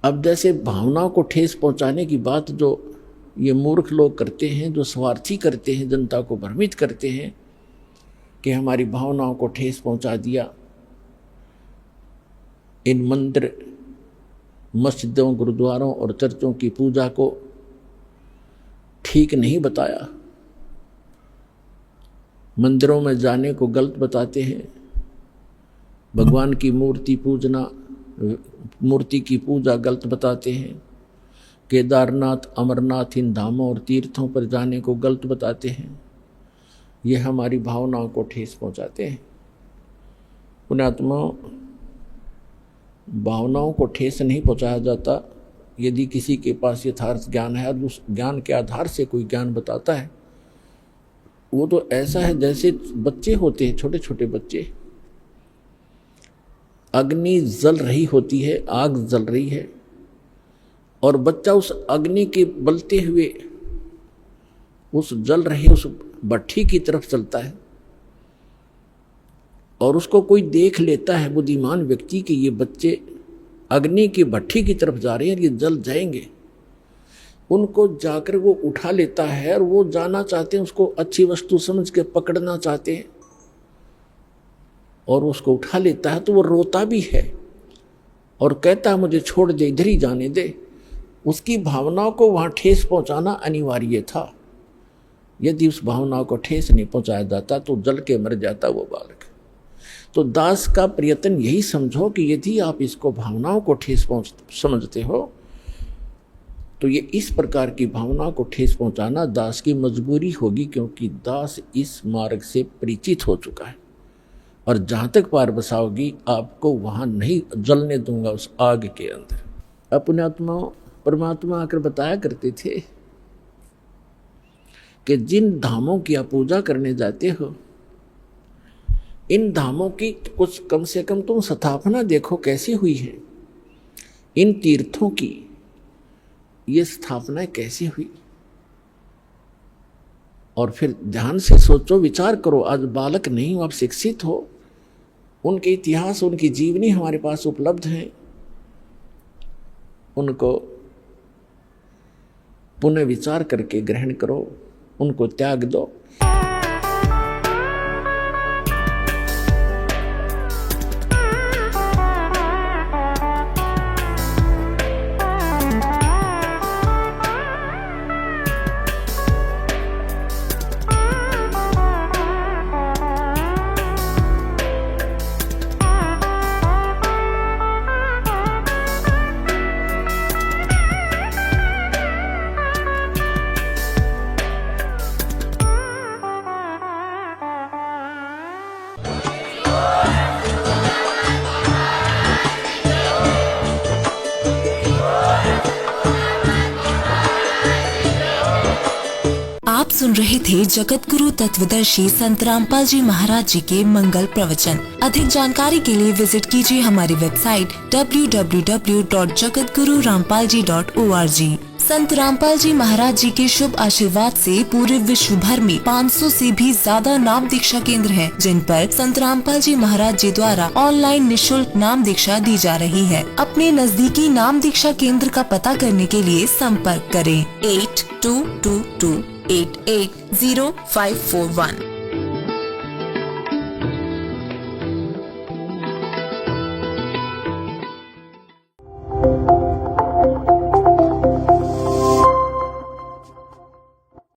अब जैसे भावनाओं को ठेस पहुंचाने की बात जो ये मूर्ख लोग करते हैं, जो स्वार्थी करते हैं, जनता को भ्रमित करते हैं कि हमारी भावनाओं को ठेस पहुंचा दिया, इन मंदिर, मस्जिदों, गुरुद्वारों और चर्चों की पूजा को ठीक नहीं बताया, मंदिरों में जाने को गलत बताते हैं, भगवान की मूर्ति की पूजा गलत बताते हैं, केदारनाथ, अमरनाथ, इन धामों और तीर्थों पर जाने को गलत बताते हैं। ये हमारी भावनाओं को ठेस पहुंचाते हैं। पुण्यात्माओं, भावनाओं को ठेस नहीं पहुंचाया जाता यदि किसी के पास यथार्थ ज्ञान है और उस ज्ञान के आधार से कोई ज्ञान बताता है। वो तो ऐसा है जैसे बच्चे होते हैं, छोटे छोटे बच्चे, अग्नि जल रही होती है, आग जल रही है, और बच्चा उस अग्नि के बलते हुए उस जल रहे उस भट्ठी की तरफ चलता है, और उसको कोई देख लेता है, बुद्धिमान व्यक्ति, कि ये बच्चे अग्नि की भट्ठी की तरफ जा रहे हैं, ये जल जाएंगे। उनको जाकर वो उठा लेता है और वो जाना चाहते हैं, उसको अच्छी वस्तु समझ के पकड़ना चाहते हैं, और उसको उठा लेता है तो वो रोता भी है और कहता है मुझे छोड़ दे, इधर ही जाने दे। उसकी भावनाओं को वहाँ ठेस पहुँचाना अनिवार्य था। यदि उस भावनाओं को ठेस नहीं पहुँचाया जाता तो जल के मर जाता वो बालक। तो दास का प्रयत्न यही समझो कि यदि आप इसको भावनाओं को ठेस समझते हो तो ये इस प्रकार की भावनाओं को ठेस पहुँचाना दास की मजबूरी होगी, क्योंकि दास इस मार्ग से परिचित हो चुका है, और जहाँ तक पार बसाओगी आपको वहाँ नहीं जलने दूंगा उस आग के अंदर। अपने आत्मा परमात्मा आकर बताया करते थे कि जिन धामों की आप पूजा करने जाते हो, इन धामों की कुछ कम से कम तुम स्थापना देखो कैसी हुई है, इन तीर्थों की ये स्थापना कैसी हुई, और फिर ध्यान से सोचो, विचार करो। आज बालक नहीं हो, आप शिक्षित हो, उनके इतिहास, उनकी जीवनी हमारे पास उपलब्ध है, उनको पुनः विचार करके ग्रहण करो, उनको त्याग दो। आप सुन रहे थे जगत गुरु तत्वदर्शी संत रामपाल जी महाराज जी के मंगल प्रवचन। अधिक जानकारी के लिए विजिट कीजिए हमारी वेबसाइट www.jagatgururampalji.org। संत रामपाल जी महाराज जी के शुभ आशीर्वाद से पूरे विश्व भर में 500 से भी ज्यादा नाम दीक्षा केंद्र हैं, जिन पर संत रामपाल जी महाराज जी द्वारा ऑनलाइन निशुल्क नाम दीक्षा दी जा रही है। अपने नजदीकी नाम दीक्षा केंद्र का पता करने के लिए संपर्क करें 8222880541।